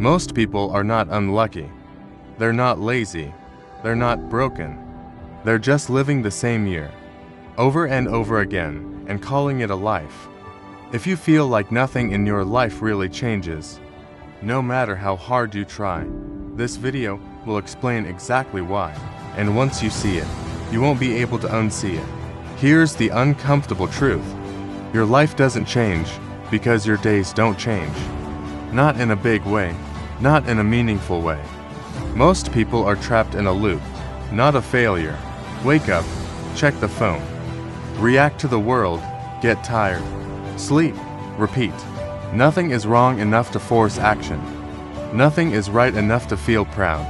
Most people are not unlucky. They're not lazy. They're not broken. They're just living the same year, over and over again, and calling it a life. If you feel like nothing in your life really changes, no matter how hard you try, this video will explain exactly why. And once you see it, you won't be able to unsee it. Here's the uncomfortable truth. Your life doesn't change because your days don't change. Not in a big way, not in a meaningful way. Most people are trapped in a loop, not a failure. Wake up, check the phone, react to the world, get tired, sleep, repeat. Nothing is wrong enough to force action. Nothing is right enough to feel proud.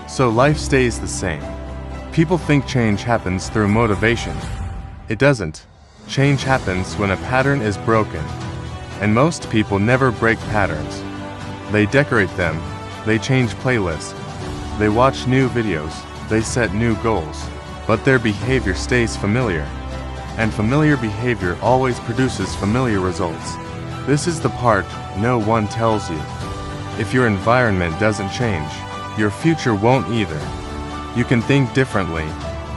So life stays the same. People think change happens through motivation. It doesn't. Change happens when a pattern is broken. And most people never break patterns. They decorate them, they change playlists, they watch new videos, they set new goals, but their behavior stays familiar. And familiar behavior always produces familiar results. This is the part no one tells you. If your environment doesn't change, your future won't either. You can think differently,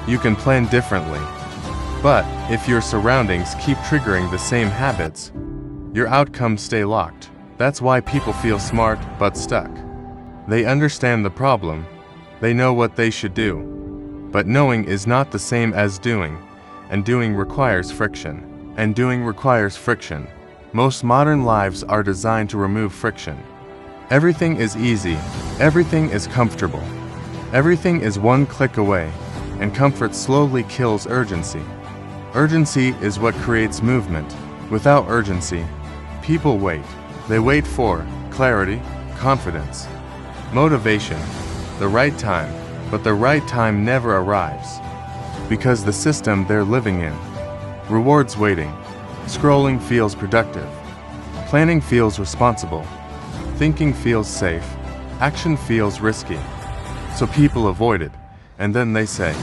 you can plan differently. But if your surroundings keep triggering the same habits, your outcomes stay locked. That's why people feel smart but stuck. They understand the problem, they know what they should do. But knowing is not the same as doing, and doing requires friction. And doing requires friction. Most modern lives are designed to remove friction. Everything is easy, everything is comfortable. Everything is one click away, and comfort slowly kills urgency. Urgency is what creates movement. Without urgency, people wait. They wait for clarity, confidence, motivation, the right time, but the right time never arrives. Because the system they're living in rewards waiting. Scrolling feels productive. Planning feels responsible. Thinking feels safe. Action feels risky. So people avoid it, and then they say,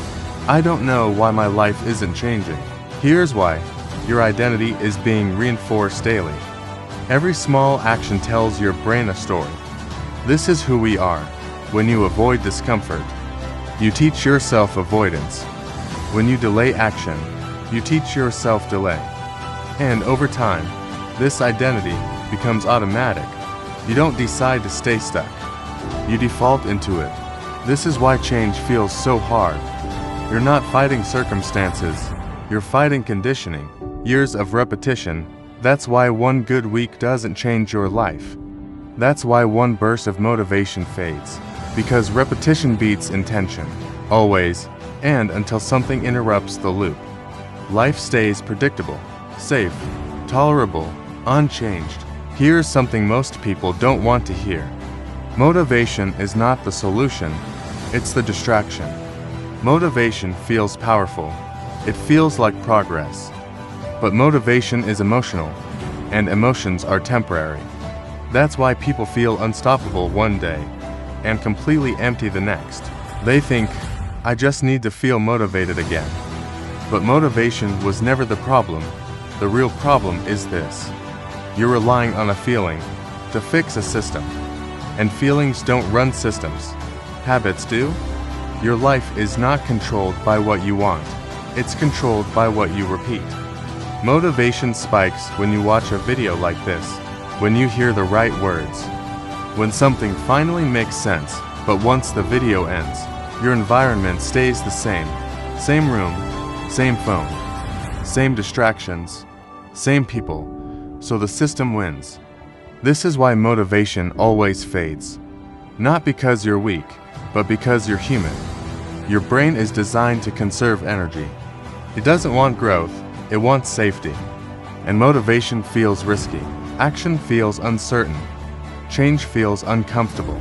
I don't know why my life isn't changing. Here's why. Your identity is being reinforced daily. Every small action tells your brain a story. This is who we are. When you avoid discomfort, you teach yourself avoidance. When you delay action, you teach yourself delay. And over time, this identity becomes automatic. You don't decide to stay stuck. You default into it. This is why change feels so hard. You're not fighting circumstances. You're fighting conditioning. Years of repetition. That's why one good week doesn't change your life. That's why one burst of motivation fades. Because repetition beats intention. Always, and until something interrupts the loop. Life stays predictable, safe, tolerable, unchanged. Here's something most people don't want to hear. Motivation is not the solution, it's the distraction. Motivation feels powerful. It feels like progress. But motivation is emotional, and emotions are temporary. That's why people feel unstoppable one day, and completely empty the next. They think, I just need to feel motivated again. But motivation was never the problem. The real problem is this. You're relying on a feeling to fix a system. And feelings don't run systems. Habits do. Your life is not controlled by what you want. It's controlled by what you repeat. Motivation spikes when you watch a video like this, when you hear the right words, when something finally makes sense. But once the video ends, your environment stays the same. Same room, same phone, same distractions, same people. So the system wins. This is why motivation always fades. Not because you're weak, but because you're human. Your brain is designed to conserve energy. It doesn't want growth, it wants safety. And motivation feels risky. Action feels uncertain. Change feels uncomfortable.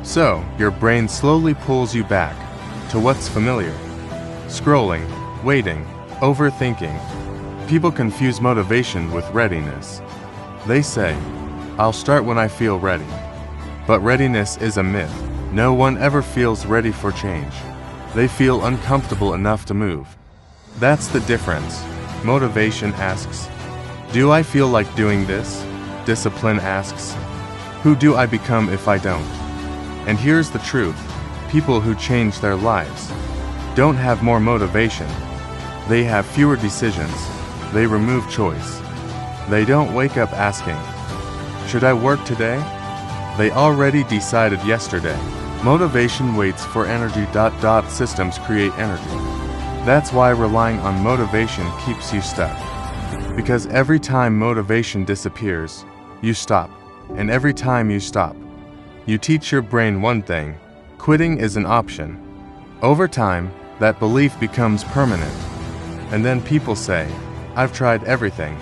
So, your brain slowly pulls you back to what's familiar. Scrolling, waiting, overthinking. People confuse motivation with readiness. They say, I'll start when I feel ready. But readiness is a myth. No one ever feels ready for change. They feel uncomfortable enough to move. That's the difference. Motivation asks, do I feel like doing this? Discipline asks, Who do I become if I don't? And here's the truth. People who change their lives don't have more motivation. They have fewer decisions. They remove choice. They don't wake up asking, should I work today? They already decided yesterday. Motivation waits for energy. Systems create energy. That's why relying on motivation keeps you stuck. Because every time motivation disappears, you stop. And every time you stop, you teach your brain one thing: quitting is an option. Over time, that belief becomes permanent. And then people say, I've tried everything.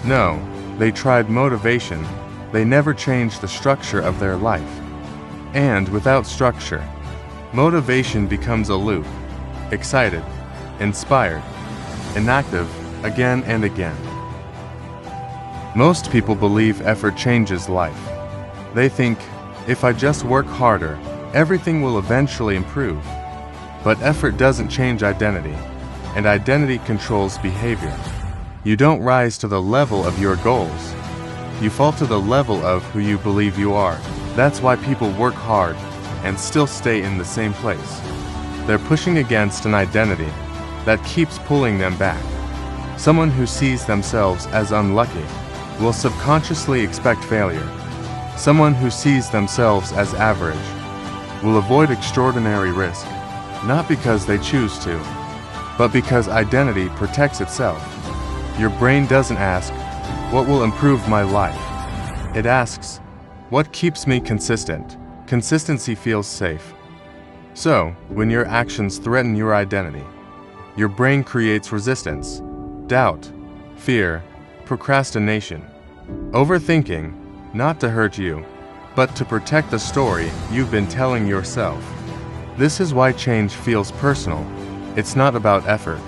No, they tried motivation. They never changed the structure of their life. And without structure, motivation becomes a loop. Excited, inspired, inactive, again and again. Most people believe effort changes life. They think, if I just work harder, everything will eventually improve. But effort doesn't change identity, and identity controls behavior. You don't rise to the level of your goals. You fall to the level of who you believe you are. That's why people work hard and still stay in the same place. They're pushing against an identity that keeps pulling them back. Someone who sees themselves as unlucky will subconsciously expect failure. Someone who sees themselves as average will avoid extraordinary risk, not because they choose to, but because identity protects itself. Your brain doesn't ask, what will improve my life? It asks, what keeps me consistent? Consistency feels safe. So, when your actions threaten your identity, your brain creates resistance, doubt, fear, procrastination, overthinking, not to hurt you, but to protect the story you've been telling yourself. This is why change feels personal. It's not about effort.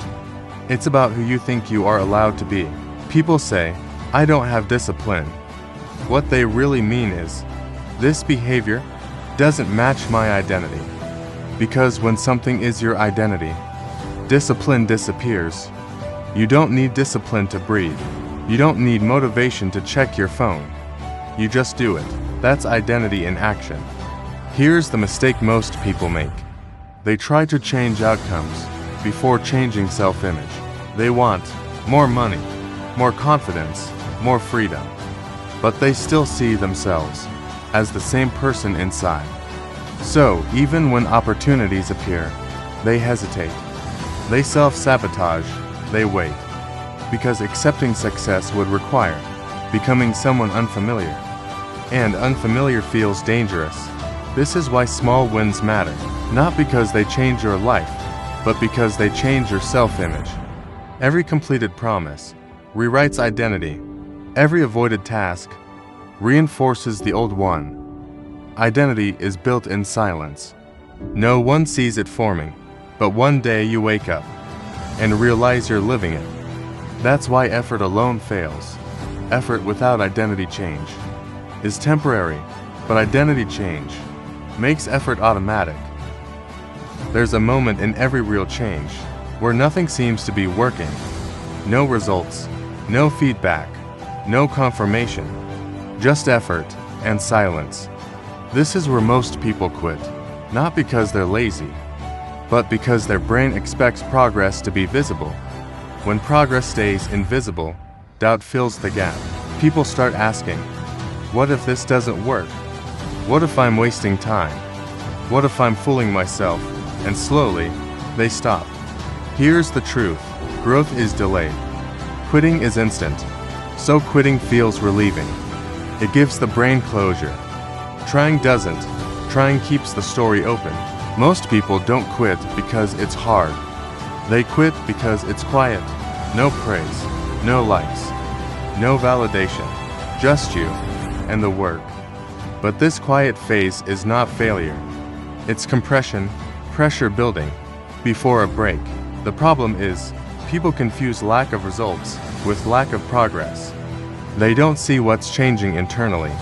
It's about who you think you are allowed to be. People say, I don't have discipline. What they really mean is, this behavior doesn't match my identity. Because when something is your identity, discipline disappears. You don't need discipline to breathe. You don't need motivation to check your phone. You just do it. That's identity in action. Here's the mistake most people make. They try to change outcomes before changing self-image. They want more money, more confidence, more freedom. But they still see themselves as the same person inside. So, even when opportunities appear, they hesitate. They self-sabotage. They wait. Because accepting success would require becoming someone unfamiliar. And unfamiliar feels dangerous. This is why small wins matter. Not because they change your life, but because they change your self-image. Every completed promise rewrites identity. Every avoided task reinforces the old one. Identity is built in silence. No one sees it forming, but one day you wake up and realize you're living it. That's why effort alone fails. Effort without identity change is temporary, but identity change makes effort automatic. There's a moment in every real change where nothing seems to be working. No results, no feedback, no confirmation, just effort and silence. This is where most people quit, not because they're lazy, but because their brain expects progress to be visible. When progress stays invisible, doubt fills the gap. People start asking, what if this doesn't work? What if I'm wasting time? What if I'm fooling myself? And slowly, they stop. Here's the truth. Growth is delayed. Quitting is instant. So quitting feels relieving. It gives the brain closure. Trying doesn't. Trying keeps the story open. Most people don't quit because it's hard. They quit because it's quiet. No praise, no likes, no validation, just you and the work. But this quiet phase is not failure. It's compression, pressure building before a break. The problem is, people confuse lack of results with lack of progress. They don't see what's changing internally,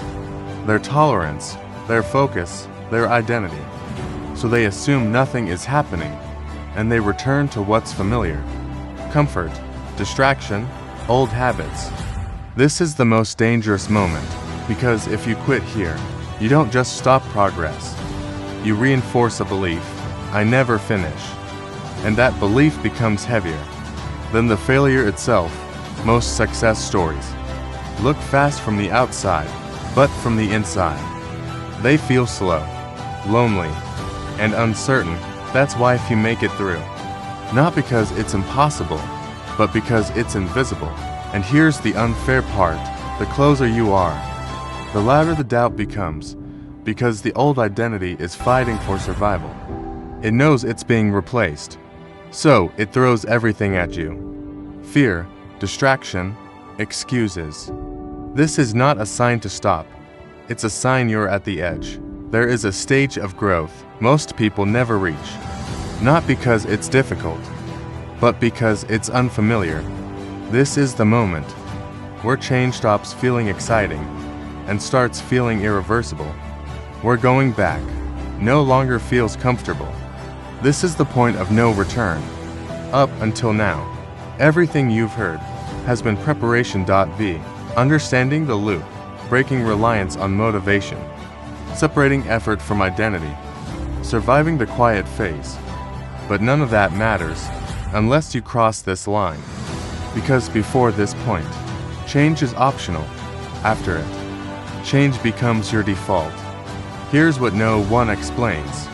their tolerance, their focus, their identity. So they assume nothing is happening, and they return to what's familiar. Comfort, distraction, old habits. This is the most dangerous moment, because if you quit here, You don't just stop progress. You reinforce a belief, I never finish. And that belief becomes heavier than the failure itself. Most success stories look fast from the outside, but from the inside, they feel slow, lonely, and uncertain. That's why few make it through. Not because it's impossible, but because it's invisible. And here's the unfair part. The closer you are, the louder the doubt becomes, because the old identity is fighting for survival. It knows it's being replaced, so it throws everything at you. Fear, distraction, excuses. This is not a sign to stop. It's a sign you're at the edge. There is a stage of growth most people never reach. Not because it's difficult, but because it's unfamiliar. This is the moment where change stops feeling exciting and starts feeling irreversible. Where going back no longer feels comfortable. This is the point of no return. Up until now, everything you've heard has been preparation. Understanding the loop, breaking reliance on motivation, separating effort from identity, surviving the quiet phase. But none of that matters unless you cross this line. Because before this point, change is optional. After it, change becomes your default. Here's what no one explains.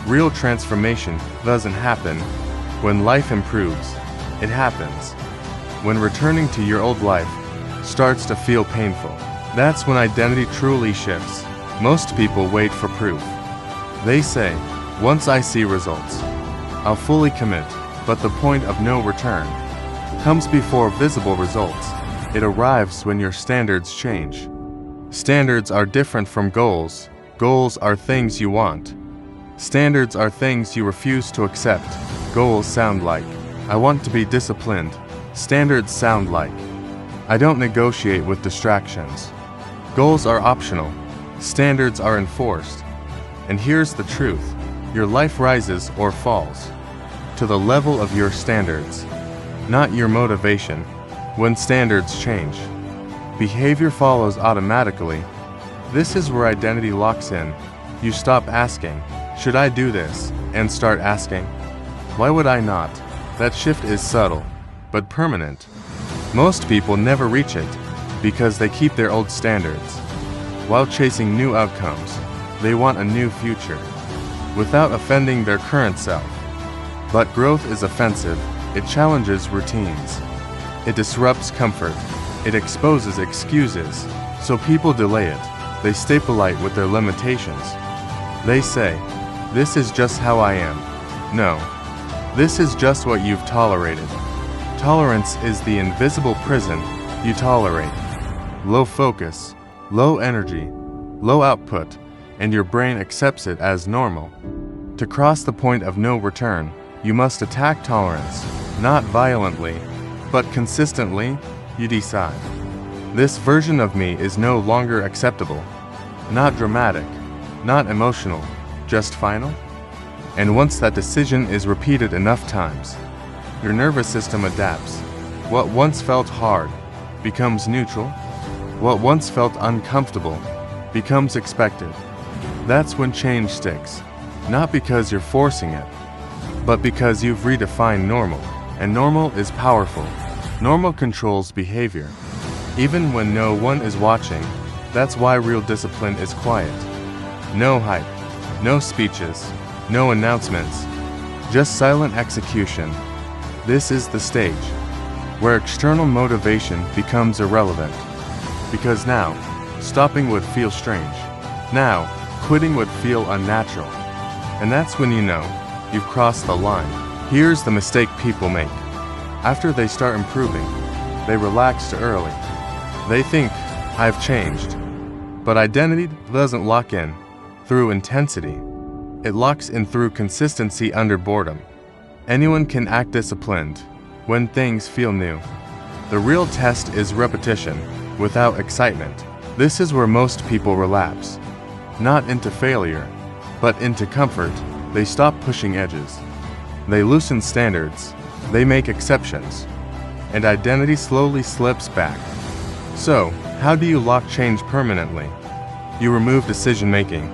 Real transformation doesn't happen when life improves. It happens when returning to your old life starts to feel painful. That's when identity truly shifts. Most people wait for proof. They say, once I see results, I'll fully commit. But the point of no return comes before visible results. It arrives when your standards change. Standards are different from goals. Goals are things you want. Standards are things you refuse to accept. Goals sound like, I want to be disciplined. Standards sound like, I don't negotiate with distractions. Goals are optional. Standards are enforced. And here's the truth. Your life rises or falls to the level of your standards, not your motivation. When standards change, behavior follows automatically. This is where identity locks in. You stop asking, should I do this? And start asking, why would I not? That shift is subtle, but permanent. Most people never reach it because they keep their old standards. While chasing new outcomes, they want a new future without offending their current self. But growth is offensive. It challenges routines. It disrupts comfort. It exposes excuses. So people delay it. They stay polite with their limitations. They say, this is just how I am. No, this is just what you've tolerated. Tolerance is the invisible prison you tolerate. Low focus, low energy, low output, and your brain accepts it as normal. To cross the point of no return, you must attack tolerance, not violently, but consistently. You decide, this version of me is no longer acceptable. Not dramatic, not emotional, just final. And once that decision is repeated enough times, your nervous system adapts. What once felt hard becomes neutral. What once felt uncomfortable becomes expected. That's when change sticks, not because you're forcing it, but because you've redefined normal. And normal is powerful. Normal controls behavior, even when no one is watching. That's why real discipline is quiet. No hype, no speeches, no announcements, just silent execution. This is the stage where external motivation becomes irrelevant. Because now, stopping would feel strange. Now, quitting would feel unnatural. And that's when you know you've crossed the line. Here's the mistake people make. After they start improving, they relax too early. They think, I've changed. But identity doesn't lock in through intensity. It locks in through consistency under boredom. Anyone can act disciplined when things feel new. The real test is repetition without excitement. This is where most people relapse. Not into failure, but into comfort. They stop pushing edges. They loosen standards. They make exceptions. And identity slowly slips back. So, how do you lock change permanently? You remove decision-making.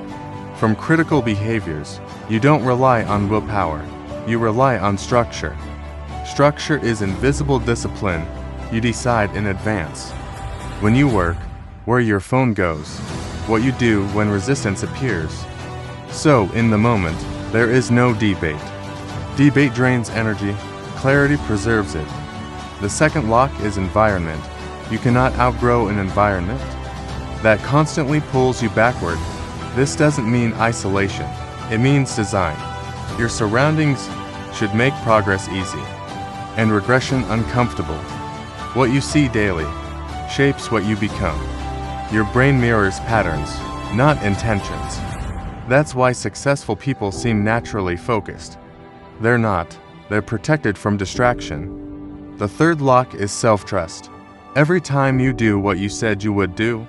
From critical behaviors, you don't rely on willpower. You rely on structure. Structure is invisible discipline. You decide in advance. When you work, where your phone goes, what you do when resistance appears. So, in the moment, there is no debate. Debate drains energy, clarity preserves it. The second lock is environment. You cannot outgrow an environment that constantly pulls you backward. This doesn't mean isolation. It means design. Your surroundings should make progress easy and regression uncomfortable. What you see daily shapes what you become. Your brain mirrors patterns, not intentions. That's why successful people seem naturally focused. They're not. They're protected from distraction. The third lock is self-trust. Every time you do what you said you would do,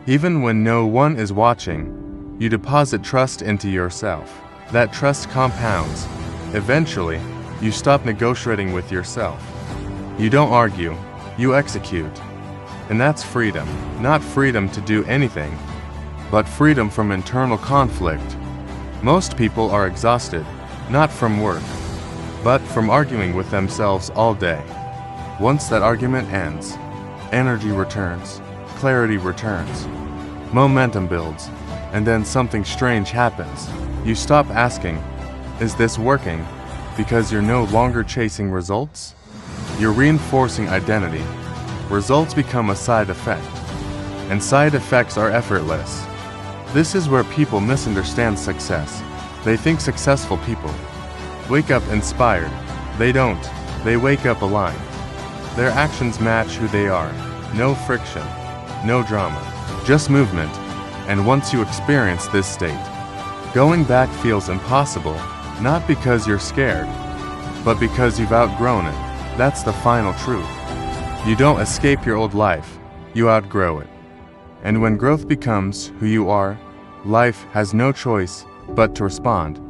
even when no one is watching, you deposit trust into yourself. That trust compounds. Eventually, you stop negotiating with yourself. You don't argue, you execute. And that's freedom. Not freedom to do anything, but freedom from internal conflict. Most people are exhausted, not from work, but from arguing with themselves all day. Once that argument ends, energy returns, clarity returns, momentum builds, and then something strange happens. You stop asking, "Is this working?" because you're no longer chasing results. You're reinforcing identity. Results become a side effect, and side effects are effortless. This is where people misunderstand success. They think successful people wake up inspired. They don't. They wake up aligned. Their actions match who they are. No friction, no drama, just movement. And once you experience this state, going back feels impossible, not because you're scared, but because you've outgrown it. That's the final truth. You don't escape your old life, you outgrow it. And when growth becomes who you are, life has no choice but to respond.